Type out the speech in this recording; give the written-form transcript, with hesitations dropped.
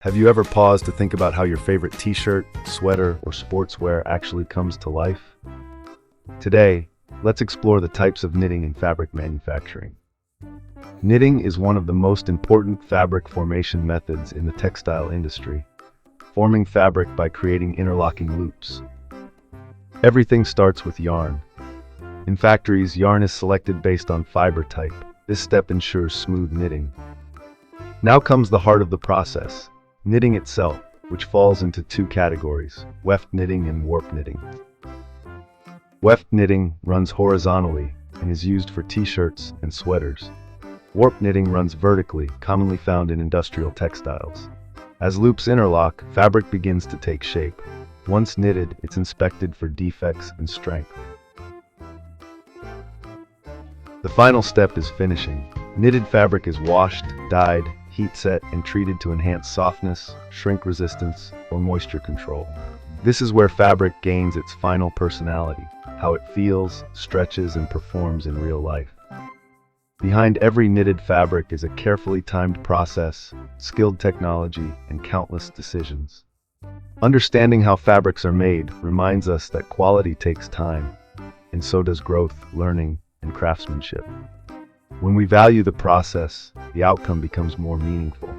Have you ever paused to think about how your favorite t-shirt, sweater, or sportswear actually comes to life? Today, let's explore the types of knitting and fabric manufacturing. Knitting is one of the most important fabric formation methods in the textile industry, forming fabric by creating interlocking loops. Everything starts with yarn. In factories, yarn is selected based on fiber type. This step ensures smooth knitting. Now comes the heart of the process, knitting itself, which falls into two categories, weft knitting and warp knitting. Weft knitting runs horizontally and is used for t-shirts and sweaters. Warp knitting runs vertically, commonly found in industrial textiles. As loops interlock, fabric begins to take shape. Once knitted, it's inspected for defects and strength. The final step is finishing. Knitted fabric is washed, dyed, heat set, and treated to enhance softness, shrink resistance, or moisture control. This is where fabric gains its final personality, how it feels, stretches, and performs in real life. Behind every knitted fabric is a carefully timed process, skilled technology, and countless decisions. Understanding how fabrics are made reminds us that quality takes time, and so does growth, learning, and craftsmanship. When we value the process, the outcome becomes more meaningful.